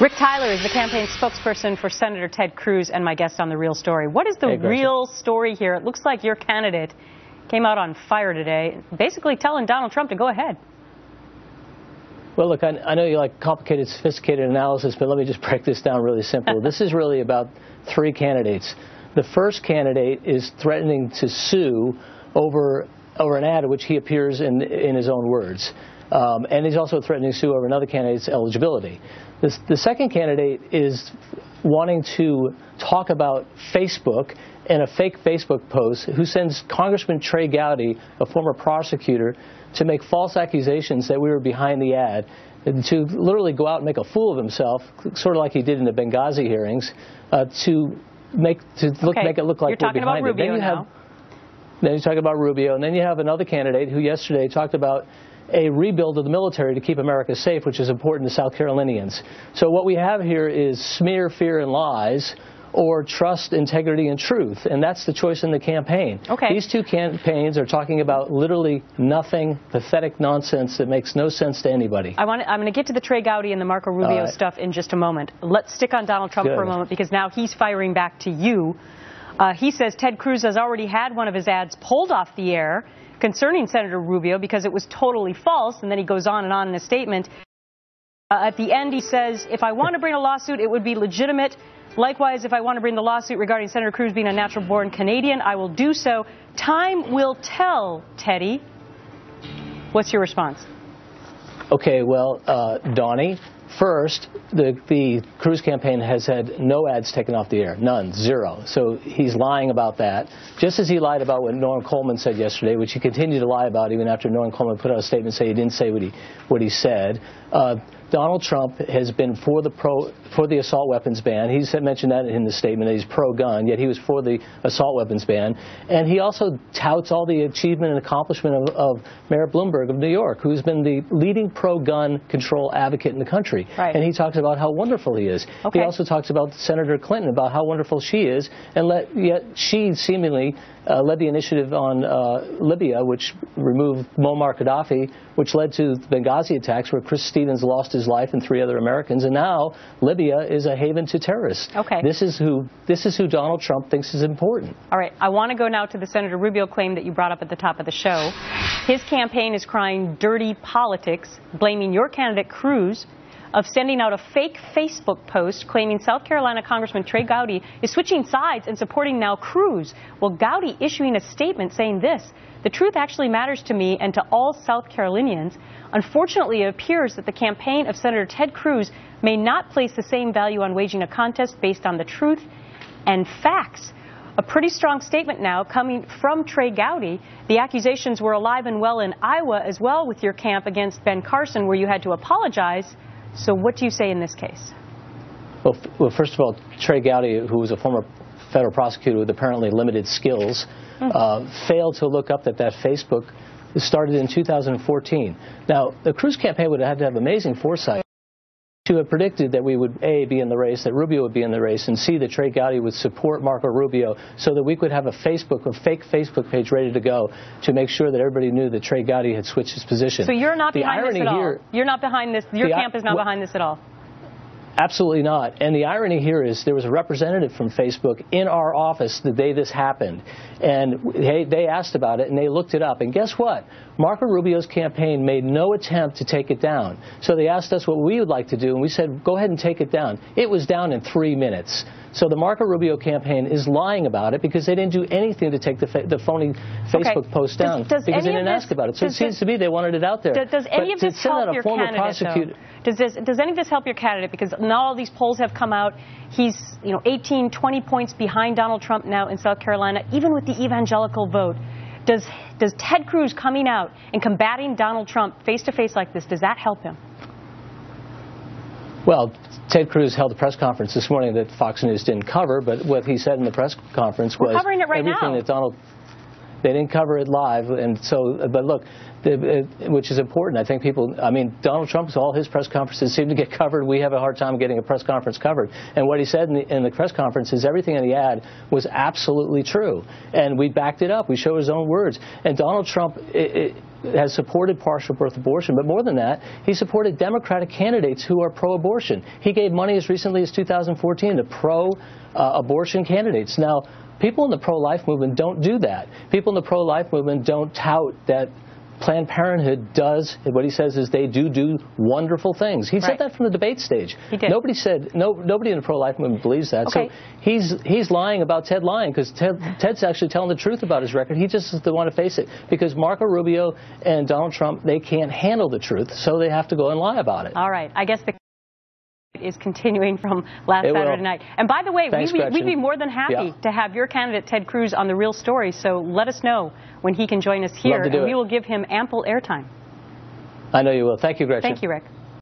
Rick Tyler is the campaign spokesperson for Senator Ted Cruz and my guest on The Real Story. What is the real story here? It looks like your candidate came out on fire today, basically telling Donald Trump to go ahead. Well, look, I know you like complicated, sophisticated analysis, but let me just break this down really simple. This is really about three candidates. The first candidate is threatening to sue over an ad in which he appears in his own words. And he's also threatening to sue over another candidate's eligibility. The second candidate is wanting to talk about Facebook and a fake Facebook post who sends Congressman Trey Gowdy, a former prosecutor, to make false accusations that we were behind the ad, and to literally go out and make a fool of himself, sort of like he did in the Benghazi hearings, to make it look like we're behind it. Then you talk about Rubio, and then you have another candidate who yesterday talked about a rebuild of the military to keep America safe, which is important to South Carolinians. So what we have here is smear, fear, and lies, or trust, integrity, and truth. And that's the choice in the campaign. These two campaigns are talking about literally nothing, pathetic nonsense that makes no sense to anybody. I'm going to get to the Trey Gowdy and the Marco Rubio stuff in just a moment. Let's stick on Donald Trump for a moment, because now he's firing back to you. He says Ted Cruz has already had one of his ads pulled off the air concerning Senator Rubio because it was totally false, and then he goes on and on in a statement. At the end, he says, if I want to bring a lawsuit, it would be legitimate. Likewise, if I want to bring the lawsuit regarding Senator Cruz being a natural-born Canadian, I will do so. Time will tell, Teddy. What's your response? Okay, well, Donnie, first, the Cruz campaign has had no ads taken off the air. None. Zero. So he's lying about that. Just as he lied about what Norm Coleman said yesterday, which he continued to lie about even after Norm Coleman put out a statement saying he didn't say what he said. Donald Trump has been for the assault weapons ban. He mentioned that in the statement that he's pro-gun, yet he was for the assault weapons ban. And he also touts all the achievement and accomplishment of Mayor Bloomberg of New York, who's been the leading pro-gun control advocate in the country. And he talks about how wonderful he is. He also talks about Senator Clinton, about how wonderful she is, and yet she seemingly led the initiative on Libya, which removed Muammar Gaddafi, which led to the Benghazi attacks where Chris Stevens lost his life and 3 other Americans, and now Libya is a haven to terrorists. This is who Donald Trump thinks is important. All right, I want to go now to the Senator Rubio claim that you brought up at the top of the show. His campaign is crying dirty politics, blaming your candidate Cruz of sending out a fake Facebook post claiming South Carolina Congressman Trey Gowdy is switching sides and supporting now Cruz. Well, Gowdy issuing a statement saying this: the truth actually matters to me and to all South Carolinians. Unfortunately, it appears that the campaign of Senator Ted Cruz may not place the same value on waging a contest based on the truth and facts. A pretty strong statement now coming from Trey Gowdy. The accusations were alive and well in Iowa as well with your camp against Ben Carson, where you had to apologize. So what do you say in this case? Well, first of all, Trey Gowdy, who was a former federal prosecutor with apparently limited skills, failed to look up that Facebook started in 2014. Now, the Cruz campaign would have had to have amazing foresight to have predicted that we would, A, be in the race, that Rubio would be in the race, and C, that Trey Gowdy would support Marco Rubio so that we could have a fake Facebook page ready to go to make sure that everybody knew that Trey Gowdy had switched his position. So you're not behind this at all? You're not behind this? Your camp is not behind this at all? Absolutely not. And the irony here is there was a representative from Facebook in our office the day this happened. And they asked about it, and they looked it up. And guess what? Marco Rubio's campaign made no attempt to take it down. So they asked us what we would like to do, and we said, go ahead and take it down. It was down in 3 minutes. So the Marco Rubio campaign is lying about it because they didn't do anything to take the phony Facebook post down because they didn't ask about it. So it seems to me they wanted it out there. Does any of this help your candidate, Does any of this help your candidate? Because now all these polls have come out. He's 18, 20 points behind Donald Trump now in South Carolina, even with the evangelical vote. Does Ted Cruz coming out and combating Donald Trump face-to-face like this, does that help him? Well, Ted Cruz held a press conference this morning that Fox News didn't cover, but what he said in the press conference was covering it right everything now. that Donald... They didn't cover it live, and so, but look, which is important. I think Donald Trump's, all his press conferences seem to get covered. We have a hard time getting a press conference covered. And what he said in the press conference is everything in the ad was absolutely true. And we backed it up. We showed his own words. And Donald Trump, has supported partial birth abortion, but more than that, he supported Democratic candidates who are pro-abortion. He gave money as recently as 2014 to pro-abortion candidates. Now, people in the pro-life movement don't do that. People in the pro-life movement don't tout that Planned Parenthood does, what he says is they do wonderful things. He said that from the debate stage. He did. Nobody in the pro-life movement believes that. Okay. So he's lying about Ted lying, because Ted's actually telling the truth about his record. He just doesn't want to face it, because Marco Rubio and Donald Trump, they can't handle the truth, so they have to go and lie about it. All right. I guess the is continuing from last Saturday night. And by the way, we'd be more than happy to have your candidate, Ted Cruz, on The Real Story, so let us know when he can join us here, and we will give him ample airtime. I know you will. Thank you, Gretchen. Thank you, Rick.